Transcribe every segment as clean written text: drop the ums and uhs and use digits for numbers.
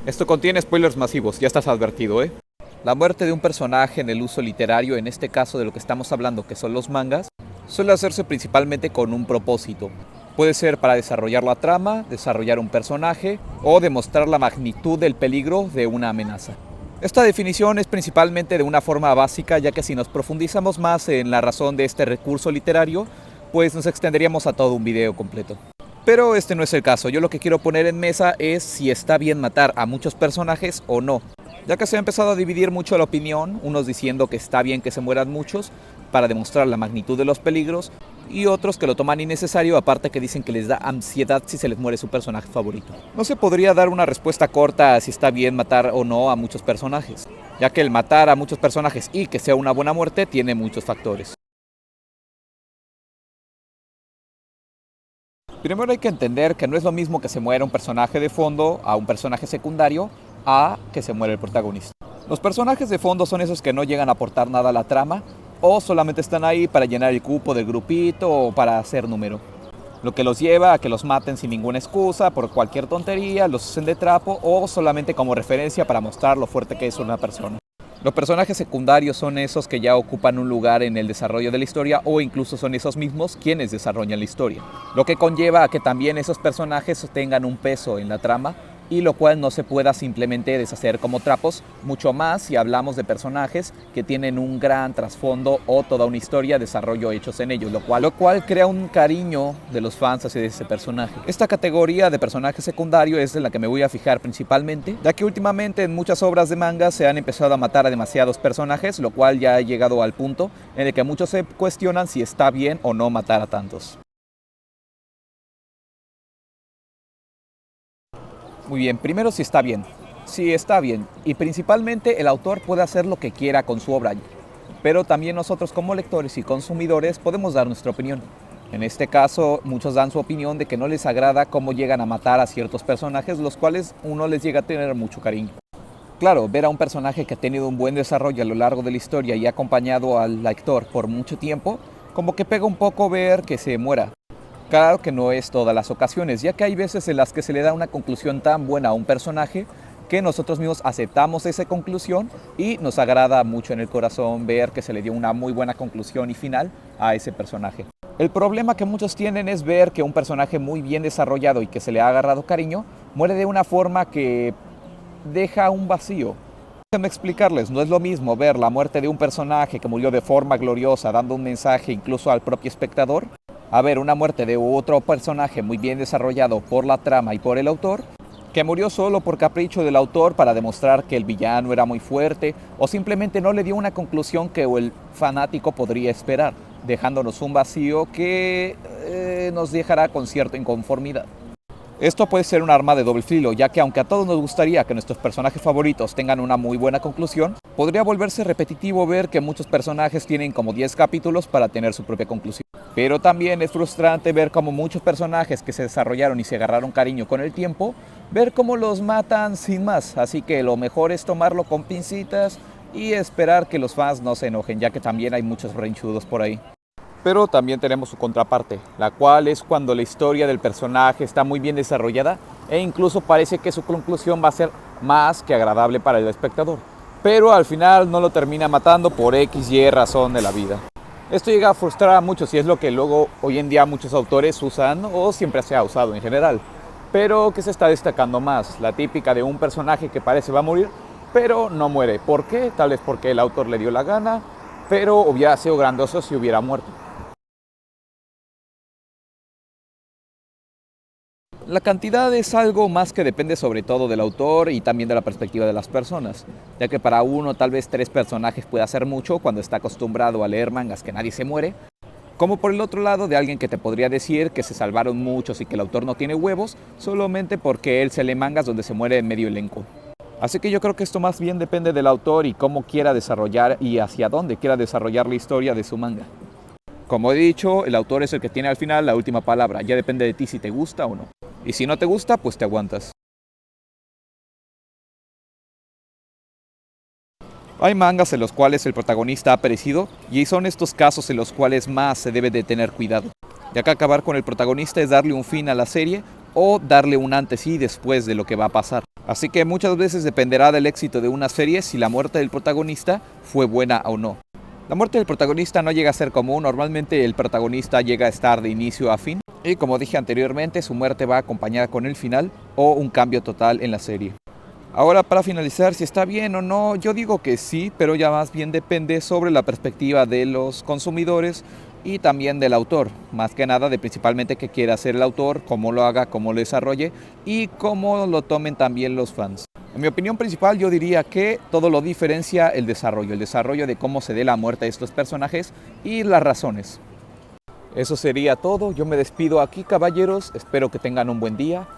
Esto contiene spoilers masivos, ya estás advertido, ¿eh? La muerte de un personaje en el uso literario, en este caso de lo que estamos hablando, que son los mangas, suele hacerse principalmente con un propósito. Puede ser para desarrollar la trama, desarrollar un personaje o demostrar la magnitud del peligro de una amenaza. Esta definición es principalmente de una forma básica, ya que si nos profundizamos más en la razón de este recurso literario, pues nos extenderíamos a todo un video completo. Pero este no es el caso. Yo lo que quiero poner en mesa es si está bien matar a muchos personajes o no, ya que se ha empezado a dividir mucho la opinión, unos diciendo que está bien que se mueran muchos para demostrar la magnitud de los peligros, y otros que lo toman innecesario, aparte que dicen que les da ansiedad si se les muere su personaje favorito. No se podría dar una respuesta corta a si está bien matar o no a muchos personajes, ya que el matar a muchos personajes y que sea una buena muerte tiene muchos factores. Primero hay que entender que no es lo mismo que se muera un personaje de fondo a un personaje secundario a que se muere el protagonista. Los personajes de fondo son esos que no llegan a aportar nada a la trama o solamente están ahí para llenar el cupo del grupito o para hacer número. Lo que los lleva a que los maten sin ninguna excusa, por cualquier tontería, los usen de trapo o solamente como referencia para mostrar lo fuerte que es una persona. Los personajes secundarios son esos que ya ocupan un lugar en el desarrollo de la historia o incluso son esos mismos quienes desarrollan la historia, lo que conlleva a que también esos personajes tengan un peso en la trama y lo cual no se pueda simplemente deshacer como trapos, mucho más si hablamos de personajes que tienen un gran trasfondo o toda una historia, desarrollo hechos en ellos, lo cual crea un cariño de los fans hacia ese personaje. Esta categoría de personaje secundario es en la que me voy a fijar principalmente, ya que últimamente en muchas obras de manga se han empezado a matar a demasiados personajes, lo cual ya ha llegado al punto en el que muchos se cuestionan si está bien o no matar a tantos. Muy bien, primero si está bien. Sí, está bien. Y principalmente el autor puede hacer lo que quiera con su obra. Pero también nosotros como lectores y consumidores podemos dar nuestra opinión. En este caso, muchos dan su opinión de que no les agrada cómo llegan a matar a ciertos personajes, los cuales uno les llega a tener mucho cariño. Claro, ver a un personaje que ha tenido un buen desarrollo a lo largo de la historia y ha acompañado al lector por mucho tiempo, como que pega un poco ver que se muera. Claro que no es todas las ocasiones, ya que hay veces en las que se le da una conclusión tan buena a un personaje que nosotros mismos aceptamos esa conclusión y nos agrada mucho en el corazón ver que se le dio una muy buena conclusión y final a ese personaje. El problema que muchos tienen es ver que un personaje muy bien desarrollado y que se le ha agarrado cariño muere de una forma que deja un vacío. Déjenme explicarles, no es lo mismo ver la muerte de un personaje que murió de forma gloriosa dando un mensaje incluso al propio espectador, a ver una muerte de otro personaje muy bien desarrollado por la trama y por el autor, que murió solo por capricho del autor para demostrar que el villano era muy fuerte o simplemente no le dio una conclusión que el fanático podría esperar, dejándonos un vacío que nos dejará con cierta inconformidad. Esto puede ser un arma de doble filo, ya que aunque a todos nos gustaría que nuestros personajes favoritos tengan una muy buena conclusión, podría volverse repetitivo ver que muchos personajes tienen como 10 capítulos para tener su propia conclusión. Pero también es frustrante ver cómo muchos personajes que se desarrollaron y se agarraron cariño con el tiempo, ver cómo los matan sin más, así que lo mejor es tomarlo con pincitas y esperar que los fans no se enojen, ya que también hay muchos renchudos por ahí. Pero también tenemos su contraparte, la cual es cuando la historia del personaje está muy bien desarrollada e incluso parece que su conclusión va a ser más que agradable para el espectador. Pero al final no lo termina matando por X y razón de la vida. Esto llega a frustrar a muchos y es lo que luego hoy en día muchos autores usan o siempre se ha usado en general. Pero que se está destacando más, la típica de un personaje que parece va a morir, pero no muere. ¿Por qué? Tal vez porque el autor le dio la gana, pero hubiera sido grandioso si hubiera muerto. La cantidad es algo más que depende sobre todo del autor y también de la perspectiva de las personas, ya que para uno tal vez 3 personajes puede hacer mucho cuando está acostumbrado a leer mangas que nadie se muere, como por el otro lado de alguien que te podría decir que se salvaron muchos y que el autor no tiene huevos solamente porque él se lee mangas donde se muere medio elenco. Así que yo creo que esto más bien depende del autor y cómo quiera desarrollar y hacia dónde quiera desarrollar la historia de su manga. Como he dicho, el autor es el que tiene al final la última palabra, ya depende de ti si te gusta o no. Y si no te gusta, pues te aguantas. Hay mangas en los cuales el protagonista ha perecido y son estos casos en los cuales más se debe de tener cuidado, ya que acabar con el protagonista es darle un fin a la serie o darle un antes y después de lo que va a pasar. Así que muchas veces dependerá del éxito de una serie si la muerte del protagonista fue buena o no. La muerte del protagonista no llega a ser común, normalmente el protagonista llega a estar de inicio a fin y como dije anteriormente, su muerte va acompañada con el final o un cambio total en la serie. Ahora, para finalizar, si está bien o no, yo digo que sí, pero ya más bien depende sobre la perspectiva de los consumidores y también del autor, más que nada de principalmente qué quiere hacer el autor, cómo lo haga, cómo lo desarrolle y cómo lo tomen también los fans. En mi opinión principal yo diría que todo lo diferencia el desarrollo de cómo se dé la muerte de estos personajes y las razones. Eso sería todo, yo me despido aquí caballeros, espero que tengan un buen día.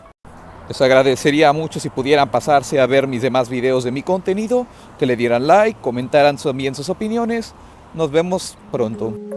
Les agradecería mucho si pudieran pasarse a ver mis demás videos de mi contenido, que le dieran like, comentaran también sus opiniones. Nos vemos pronto.